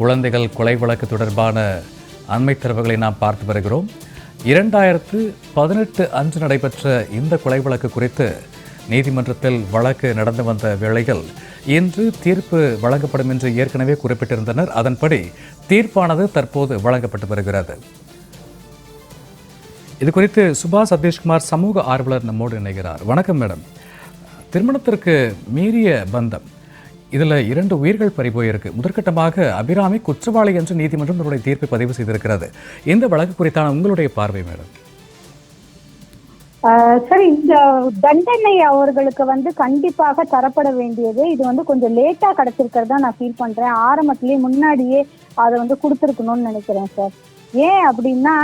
குழந்தைகள் கொலை வழக்கு தொடர்பான அண்மை தரவுகளை நாம் பார்த்து வருகிறோம். 2018 அன்று நடைபெற்ற இந்த கொலை வழக்கு குறித்து நீதிமன்றத்தில் வழக்கு நடந்து வந்த வேளையில் இன்று தீர்ப்பு வழங்கப்படும் என்று ஏற்கனவே குறிப்பிட்டிருந்தனர். அதன்படி தீர்ப்பானது தற்போது வழங்கப்பட்டு வருகிறது. இது குறித்து சுபா சதீஷ்குமார் சமூக ஆர்வலர் நம்மோடு இணைகிறார். வணக்கம் மேடம். திருமணத்திற்கு மீறிய பந்தம், இதில் 2 உயிர்கள் பறிபோயிருக்கு. முதற்கட்டமாக அபிராமி குற்றவாளி என்று நீதிமன்றம் தன்னுடைய தீர்ப்பை பதிவு செய்திருக்கிறது. இந்த வழக்கு குறித்தான உங்களுடைய பார்வை மேடம்? சரி, இந்த தண்டனை அவர்களுக்கு கண்டிப்பாக தரப்பட வேண்டியது. இது கொஞ்சம் லேட்டா கிடைச்சிருக்கிறதா நான் ஃபீல் பண்றேன். ஆரம்பத்திலேயே முன்னாடியே அதை கொடுத்துருக்கணும்னு நினைக்கிறேன் சார். ஏன் அப்படின்னா,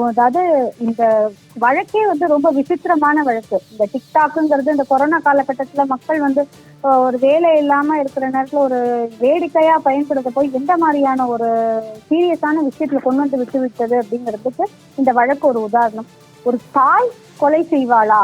அதாவது இந்த வழக்கே ரொம்ப விசித்திரமான வழக்கு. இந்த டிக்டாக்குங்கிறது இந்த கொரோனா காலகட்டத்துல மக்கள் ஒரு வேலை இல்லாம இருக்கிற நேரத்துல ஒரு வேடிக்கையா பயன்படுத்த போய் எந்த மாதிரியான ஒரு சீரியஸான விஷயத்துல கொண்டு விட்டு விட்டது அப்படிங்கிறதுக்கு இந்த வழக்கு ஒரு உதாரணம். ஒரு தாய் கொலை செய்வாளா,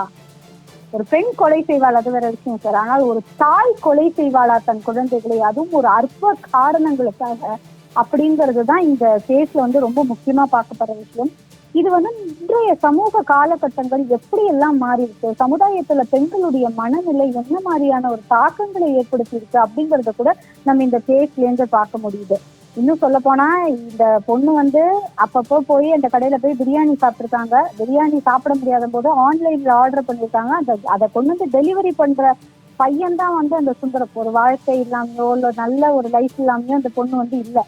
ஒரு பெண் கொலை செய்வாள், அது வேற விஷயம் சார். ஆனால் ஒரு தாய் கொலை செய்வாளா தன் குழந்தைகளை, அதுவும் ஒரு அற்ப காரணங்களுக்காக அப்படிங்கிறது தான் இந்த கேஸ்ல ரொம்ப முக்கியமா பார்க்கப்படுற விஷயம். இது இன்றைய சமூக காலகட்டங்கள் எப்படி எல்லாம் மாறி இருக்கு, சமுதாயத்துல பெண்களுடைய மனநிலை என்ன மாதிரியான ஒரு தாக்கங்களை ஏற்படுத்தி இருக்கு அப்படிங்கறத கூட நம்ம இந்த கேஸ்ல இருந்து பார்க்க முடியுது. இன்னும் சொல்ல போனா, இந்த பொண்ணு அப்பப்போ போய் அந்த கடையில போய் பிரியாணி சாப்பிட்டுருக்காங்க. பிரியாணி சாப்பிட முடியாத போது ஆன்லைன்ல ஆர்டர் பண்ணிருக்காங்க. அதை கொண்டு டெலிவரி பண்ற பையன் தான் அந்த சுந்தரம். ஒரு வாழ்க்கை இல்லாமையோ இல்ல நல்ல ஒரு லைஃப் இல்லாமையோ அந்த பொண்ணு இல்ல.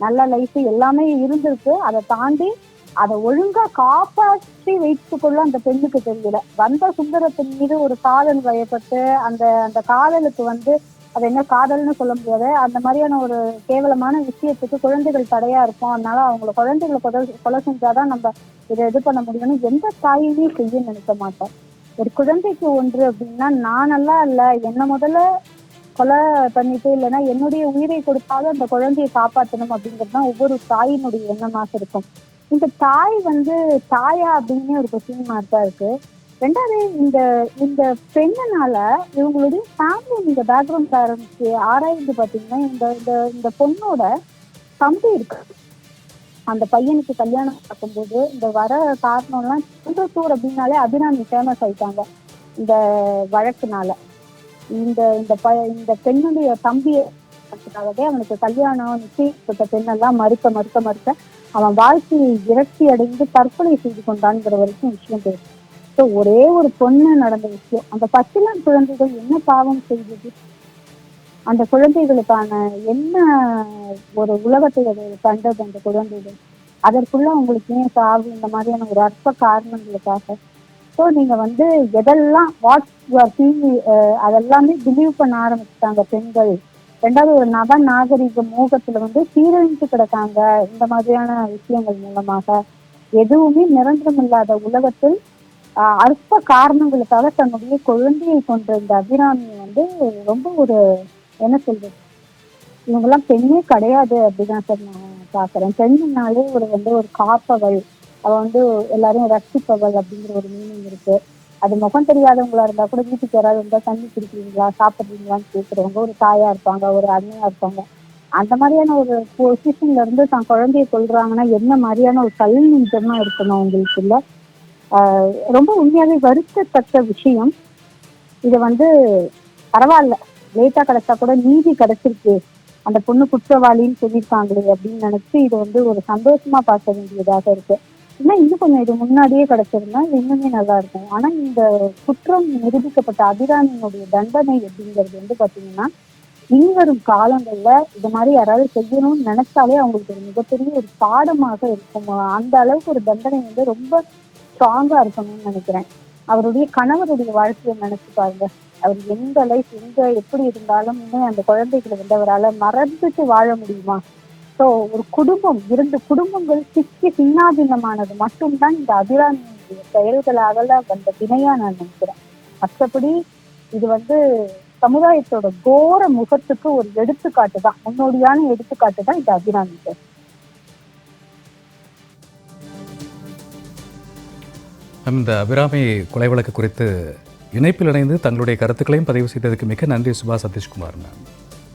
நல்ல லைஃப் எல்லாமே இருந்திருக்கு. அதை தாண்டி அதை ஒழுங்கா காப்பாற்றி வைத்துக் கொள்ள அந்த பெண்ணுக்கு தெரியல. வந்த சுந்தரத்தின் மீது ஒரு காதல் வயப்பட்டு அந்த அந்த காதலுக்கு அது என்ன காதல்னு சொல்ல முடியாது, அந்த மாதிரியான ஒரு கேவலமான விஷயத்துக்கு குழந்தைகள் தடையா இருக்கும். அதனால அவங்கள குழந்தைகளை கொலை செஞ்சாதான் நம்ம இதை இது பண்ண முடியும்னு எந்த தாயுமே செய்ய நினைக்க மாட்டோம். ஒரு குழந்தைக்கு ஒன்று அப்படின்னா, நான் நல்லா இல்ல, என்ன முதல்ல கொலை பண்ணிட்டு இல்லைன்னா என்னுடைய உயிரை கொடுத்தாலும் அந்த குழந்தையை காப்பாற்றணும் அப்படிங்கிறது தான் ஒவ்வொரு தாயினுடைய எண்ணமாக இருக்கும். இந்த தாய் தாயா அப்படின்னு ஒரு கொஸ்டின் மார்க் தான் இருக்கு. ரெண்டாவது, இந்த இந்த பெண்ணனால இவங்களுடைய ஃபேமிலி நீங்க பேக்ரவுண்ட் ஆராய்ந்து பார்த்தீங்கன்னா, இந்த இந்த இந்த பொண்ணோட தம்பி இருக்கு. அந்த பையனுக்கு கல்யாணம் பார்க்கும்போது இந்த வர காரணம்லாம் குன்றத்தூர் அப்படின்னாலே அபிராமி ஃபேமஸ் ஆயிட்டாங்க இந்த வழக்குனால. இந்த இந்த பெண்ணுடைய தம்பியாகவே அவனுக்கு கல்யாணம் நிச்சயிக்கப்பட்ட பெண்ணெல்லாம் மறுக்க அவன் வாழ்க்கையை விரக்தி அடைந்து தற்கொலை செய்து கொண்டான்ங்கிற வரைக்கும் விஷயம் பேசு. ஸோ ஒரே ஒரு பொண்ணு நடந்த விஷயம். அந்த பச்சிளம் குழந்தைகள் என்ன பாவம் செய்தது, அந்த குழந்தைகளுக்கான என்ன ஒரு உலகத்தை அதை கண்டது அந்த குழந்தைகள், அதற்குள்ள அவங்களுக்கு ஏன் சாவு, இந்த மாதிரியான ஒரு அற்ப காரணங்களுக்காக. ஸோ நீங்க எதெல்லாம் அதெல்லாமே பிலீவ் பண்ண ஆரம்பிச்சுட்டாங்க பெண்கள். ரெண்டாவது, ஒரு நவ நாகரிக மோகத்துல சீரழிஞ்சு கிடக்காங்க. இந்த மாதிரியான விஷயங்கள் மூலமாக எதுவுமே நிரந்தரம் இல்லாத உலகத்தில் அற்ப காரணங்களுக்காக தன்னுடைய குழந்தையை கொன்ற இந்த அபிராமியை ரொம்ப ஒரு என்ன சொல்றது, இவங்கெல்லாம் பெண்ணே கிடையாது அப்படிதான் சார் நான் பாக்குறேன். பெண்ணுனாலே ஒரு காப்பவள், அவ எல்லாரையும் ரட்சிப்பவள் அப்படிங்கிற ஒரு மீனிங் இருக்கு. அது முகம் தெரியாதவங்களா இருந்தா கூட வீட்டுக்கு யாராவது இருந்தா தண்ணி குடிக்கிறீங்களா சாப்பிடுறீங்களான்னு கேட்கறவங்க ஒரு தாயா இருப்பாங்க, ஒரு அண்ணையா இருப்பாங்க. அந்த மாதிரியான ஒரு பொசிஷன்ல இருந்து தான் குழந்தைய சொல்றாங்கன்னா என்ன மாதிரியான ஒரு கல் நிஜமா இருக்கணும் அவங்களுக்கு இல்ல. ரொம்ப உண்மையாவே வருத்தத்தக்க விஷயம். இதை பரவாயில்ல, லேட்டா கிடைச்சா கூட நீதி கிடைச்சிருக்கு, அந்த பொண்ணு குற்றவாளின்னு சொல்லியிருக்காங்களே அப்படின்னு நினைச்சு இது ஒரு சந்தோஷமா பார்க்க வேண்டியதாக இருக்கு. இன்னும் கொஞ்சம் இது முன்னாடியே கிடைச்சிருந்தா இது இன்னுமே நல்லா இருக்கும். ஆனா இந்த குற்றம் நிரூபிக்கப்பட்ட அபிராமியினுடைய தண்டனை அப்படிங்கிறது பாத்தீங்கன்னா, இனிவரும் காலங்கள்ல இது மாதிரி யாராவது செய்யணும்னு நினைச்சாலே அவங்களுக்கு ஒரு மிகப்பெரிய ஒரு பாடமாக இருக்கும். அந்த அளவுக்கு ஒரு தண்டனை ரொம்ப ஸ்ட்ராங்கா இருக்கணும்னு நினைக்கிறேன். அவருடைய கணவருடைய வாழ்க்கையை நினைச்சு பாருங்க. அவர் எந்த லைஃப் எங்க எப்படி இருந்தாலும் அந்த குழந்தைகளை அவரால் மறந்துட்டு வாழ முடியுமா? ஸோ ஒரு குடும்பம், 2 குடும்பங்கள் சிக்கி சின்னாபின்னமானது மட்டும்தான் இந்த அபிராமியுடைய செயல்களாக வந்த வினையா நான் நினைக்கிறேன். மற்றபடி இது சமுதாயத்தோட கோர முகத்துக்கு ஒரு எடுத்துக்காட்டு தான், முன்னோடியான எடுத்துக்காட்டு தான் இந்த அபிராமி சார். இந்த அபிராமி கொலை வழக்கு குறித்து இணைப்பில் இணைந்து தங்களுடைய கருத்துக்களையும் பதிவு செய்ததுக்கு மிக நன்றி சுபா சதீஷ்குமார் மேம்.